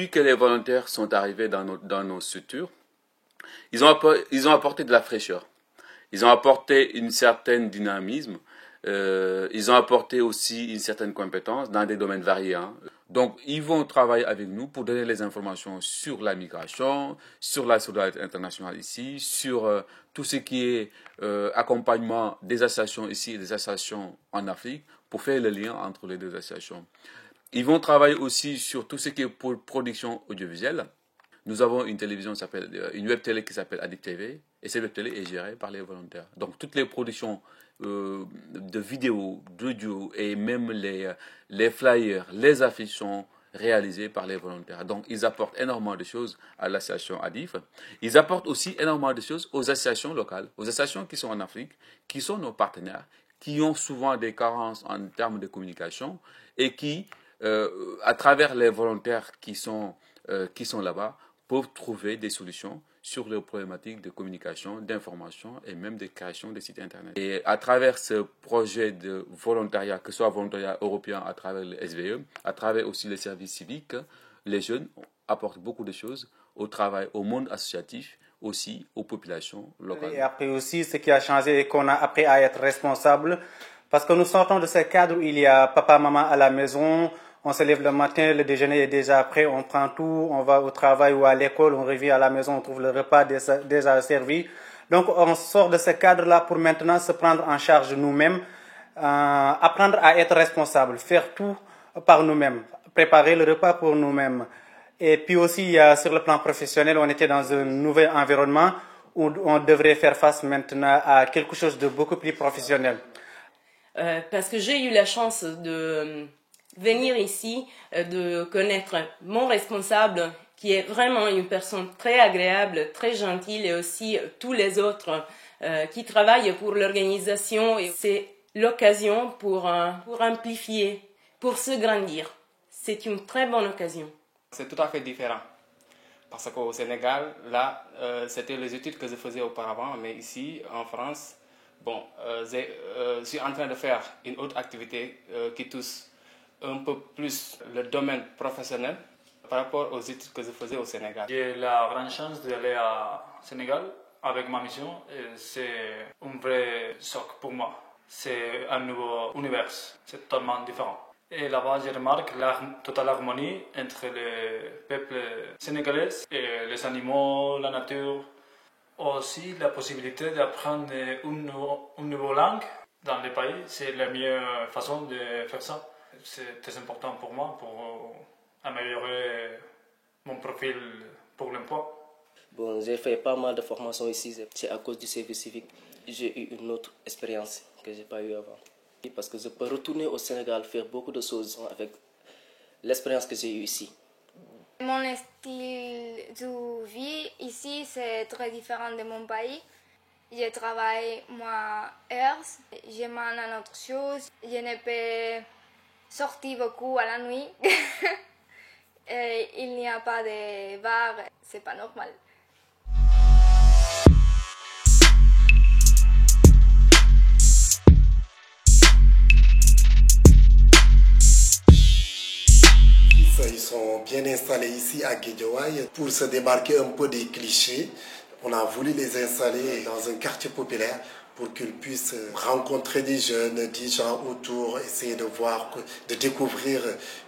depuis que les volontaires sont arrivés dans nos structures, ils ont apporté de la fraîcheur. Ils ont apporté une certaine dynamisme. Ils ont apporté aussi une certaine compétence dans des domaines variés. Donc, ils vont travailler avec nous pour donner les informations sur la migration, sur la solidarité internationale ici, sur tout ce qui est accompagnement des associations ici et des associations en Afrique, pour faire le lien entre les deux associations. Ils vont travailler aussi sur tout ce qui est pour production audiovisuelle. Nous avons une télévision une web télé qui s'appelle Addict TV, et cette web télé est gérée par les volontaires. Donc toutes les productions de vidéos, d'audio et même les flyers, les affiches sont réalisées par les volontaires. Donc ils apportent énormément de choses à l'association ADIF. Ils apportent aussi énormément de choses aux associations locales, aux associations qui sont en Afrique, qui sont nos partenaires, qui ont souvent des carences en termes de communication et qui, à travers les volontaires qui sont là-bas, peuvent trouver des solutions sur les problématiques de communication, d'information et même de création des sites internet. Et à travers ce projet de volontariat, que ce soit volontariat européen à travers le SVE, à travers aussi les services civiques, les jeunes apportent beaucoup de choses au travail, au monde associatif, aussi aux populations locales. Et après aussi, ce qui a changé et qu'on a appris à être responsable, parce que nous sortons de ce cadre où il y a papa, maman à la maison. On se lève le matin, le déjeuner est déjà prêt, on prend tout, on va au travail ou à l'école, on revient à la maison, on trouve le repas déjà servi. Donc on sort de ce cadre-là pour maintenant se prendre en charge nous-mêmes, apprendre à être responsable, faire tout par nous-mêmes, préparer le repas pour nous-mêmes. Et puis aussi, sur le plan professionnel, on était dans un nouvel environnement où on devrait faire face maintenant à quelque chose de beaucoup plus professionnel. Parce que j'ai eu la chance de venir ici, de connaître mon responsable, qui est vraiment une personne très agréable, très gentille, et aussi tous les autres qui travaillent pour l'organisation. Et c'est l'occasion pour amplifier, pour se grandir. C'est une très bonne occasion. C'est tout à fait différent. Parce qu'au Sénégal, là, c'était les études que je faisais auparavant, mais ici, en France, je suis en train de faire une autre activité qui touche un peu plus le domaine professionnel par rapport aux études que je faisais au Sénégal. J'ai la grande chance d'aller au Sénégal avec ma mission et c'est un vrai choc pour moi. C'est un nouveau univers, c'est totalement différent. Et là-bas, je remarque la totale harmonie entre le peuple sénégalais et les animaux, la nature. Aussi, la possibilité d'apprendre une nouvelle langue dans le pays, c'est la meilleure façon de faire ça. C'est très important pour moi pour améliorer mon profil pour l'emploi. Bon, j'ai fait pas mal de formations ici. C'est à cause du service civique. J'ai eu une autre expérience que je n'ai pas eue avant. Parce que je peux retourner au Sénégal, faire beaucoup de choses avec l'expérience que j'ai eue ici. Mon style de vie ici, c'est très différent de mon pays. Je travaille moi heures, je mange une autre chose, je ne peux sortir beaucoup à la nuit. Et il n'y a pas de bar, c'est pas normal. Ils sont bien installés ici à Guédiawaye. Pour se démarquer un peu des clichés, on a voulu les installer dans un quartier populaire pour qu'ils puissent rencontrer des jeunes, des gens autour, essayer de voir, de découvrir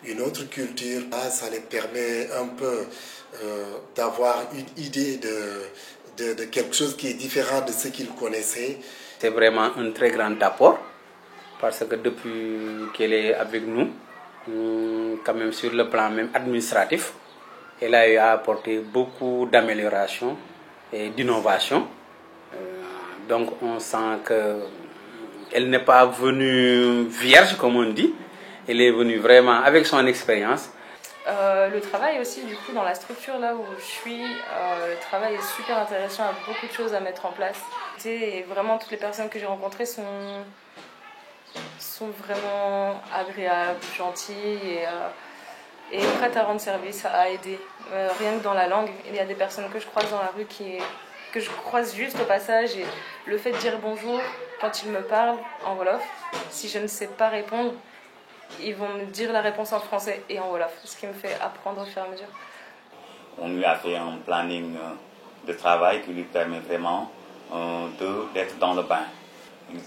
une autre culture. Là, ça les permet un peu d'avoir une idée de quelque chose qui est différent de ce qu'ils connaissaient. C'est vraiment un très grand apport parce que depuis qu'elle est avec nous, quand même sur le plan même administratif, elle a eu à apporter beaucoup d'améliorations et d'innovations. Donc on sent qu'elle n'est pas venue vierge comme on dit, elle est venue vraiment avec son expérience. Le travail aussi, du coup, dans la structure là où je suis, le travail est super intéressant, il y a beaucoup de choses à mettre en place. Et vraiment, toutes les personnes que j'ai rencontrées sont vraiment agréables, gentilles et prêtes à rendre service, à aider. Rien que dans la langue, il y a des personnes que je croise dans la rue que je croise juste au passage, et le fait de dire bonjour quand ils me parlent en Wolof, si je ne sais pas répondre, ils vont me dire la réponse en français et en Wolof, ce qui me fait apprendre au fur et à mesure. On lui a fait un planning de travail qui lui permet vraiment d'être dans le bain.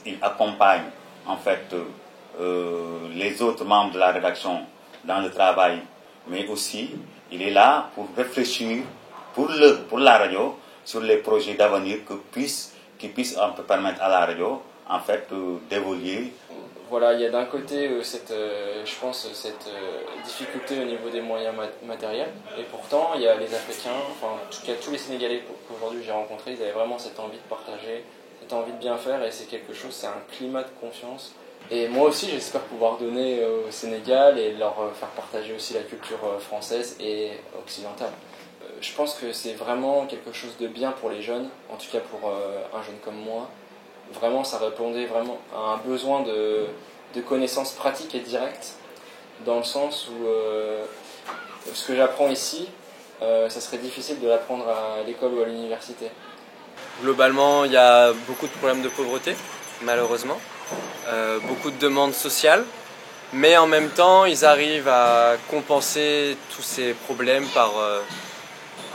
Il accompagne en fait les autres membres de la rédaction dans le travail, mais aussi il est là pour réfléchir pour la radio sur les projets d'avenir qui puissent un peu permettre à la radio en fait d'évoluer. Voilà, il y a d'un côté je pense cette difficulté au niveau des moyens matériels, et pourtant il y a les Africains, enfin en tout cas tous les Sénégalais qu'aujourd'hui j'ai rencontrés, ils avaient vraiment cette envie de partager, cette envie de bien faire, et c'est quelque chose, c'est un climat de confiance. Et moi aussi j'espère pouvoir donner au Sénégal et leur faire partager aussi la culture française et occidentale. Je pense que c'est vraiment quelque chose de bien pour les jeunes, en tout cas pour un jeune comme moi. Vraiment, ça répondait vraiment à un besoin de connaissances pratiques et directes, dans le sens où ce que j'apprends ici, ça serait difficile de l'apprendre à l'école ou à l'université. Globalement, il y a beaucoup de problèmes de pauvreté, malheureusement, beaucoup de demandes sociales, mais en même temps, ils arrivent à compenser tous ces problèmes par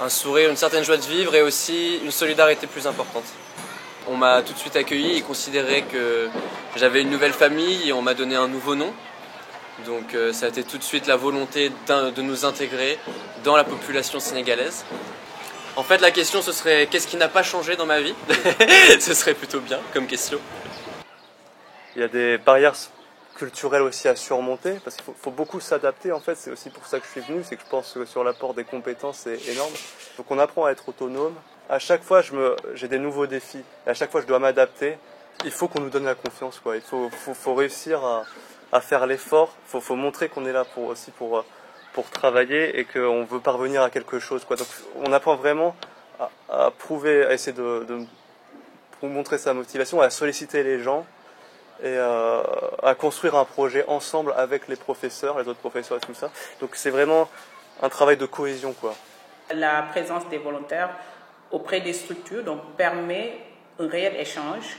un sourire, une certaine joie de vivre et aussi une solidarité plus importante. On m'a tout de suite accueilli, ils considéraient que j'avais une nouvelle famille et on m'a donné un nouveau nom. Donc ça a été tout de suite la volonté de nous intégrer dans la population sénégalaise. En fait, la question, ce serait qu'est-ce qui n'a pas changé dans ma vie? Ce serait plutôt bien comme question. Il y a des barrières culturelles aussi à surmonter, parce qu'il faut beaucoup s'adapter en fait. C'est aussi pour ça que je suis venu, c'est que je pense que sur l'apport des compétences, c'est énorme. Donc on apprend à être autonome. À chaque fois, j'ai des nouveaux défis. Et à chaque fois, je dois m'adapter. Il faut qu'on nous donne la confiance, quoi. Il faut réussir à faire l'effort. Il faut montrer qu'on est là pour travailler et qu'on veut parvenir à quelque chose, quoi. Donc, on apprend vraiment à prouver, à essayer pour montrer sa motivation, à solliciter les gens et à construire un projet ensemble avec les professeurs, les autres professeurs et tout ça. Donc, c'est vraiment un travail de cohésion, quoi. La présence des volontaires auprès des structures donc permet un réel échange,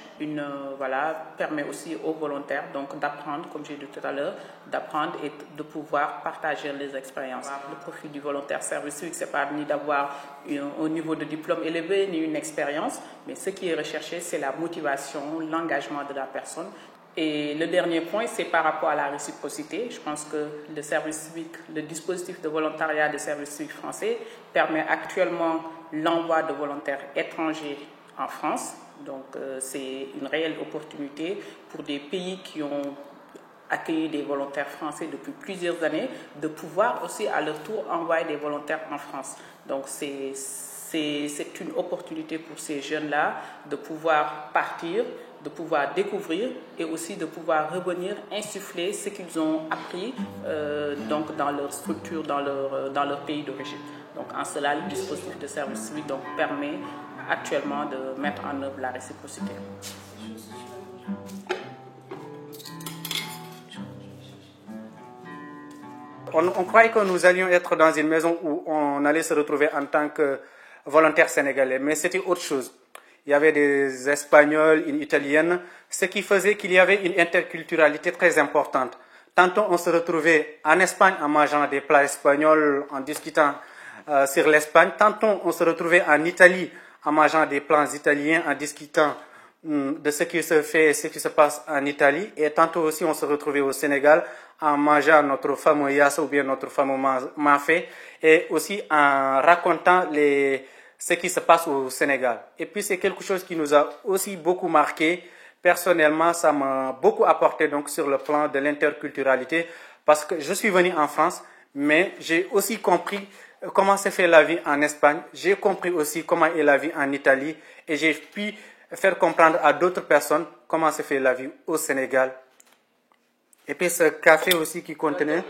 permet aussi aux volontaires donc d'apprendre, comme j'ai dit tout à l'heure, d'apprendre et de pouvoir partager les expériences. Le profil du volontaire service civique, c'est pas ni d'avoir un niveau de diplôme élevé ni une expérience, mais ce qui est recherché, c'est la motivation, l'engagement de la personne. Et le dernier point, c'est par rapport à la réciprocité. Je pense que le service civique, le dispositif de volontariat de service civique français permet actuellement l'envoi de volontaires étrangers en France. Donc c'est une réelle opportunité pour des pays qui ont accueilli des volontaires français depuis plusieurs années de pouvoir aussi à leur tour envoyer des volontaires en France. Donc c'est une opportunité pour ces jeunes-là de pouvoir partir, de pouvoir découvrir et aussi de pouvoir revenir insuffler ce qu'ils ont appris donc dans leur structure, dans leur pays d'origine. Donc en cela, le dispositif de service civique donc, permet actuellement de mettre en œuvre la réciprocité. On croyait que nous allions être dans une maison où on allait se retrouver en tant que volontaire sénégalais, mais c'était autre chose. Il y avait des Espagnols, une Italienne, ce qui faisait qu'il y avait une interculturalité très importante. Tantôt on se retrouvait en Espagne en mangeant des plats espagnols, en discutant sur l'Espagne. Tantôt on se retrouvait en Italie en mangeant des plats italiens, en discutant de ce qui se fait et ce qui se passe en Italie. Et tantôt aussi on se retrouvait au Sénégal en mangeant notre fameux yassa ou bien notre fameux mafé, et aussi en racontant ce qui se passe au Sénégal. Et puis c'est quelque chose qui nous a aussi beaucoup marqué. Personnellement, ça m'a beaucoup apporté donc sur le plan de l'interculturalité, parce que je suis venu en France, mais j'ai aussi compris comment se fait la vie en Espagne. J'ai compris aussi comment est la vie en Italie, et j'ai pu faire comprendre à d'autres personnes comment se fait la vie au Sénégal. Et puis ce café aussi qui contenait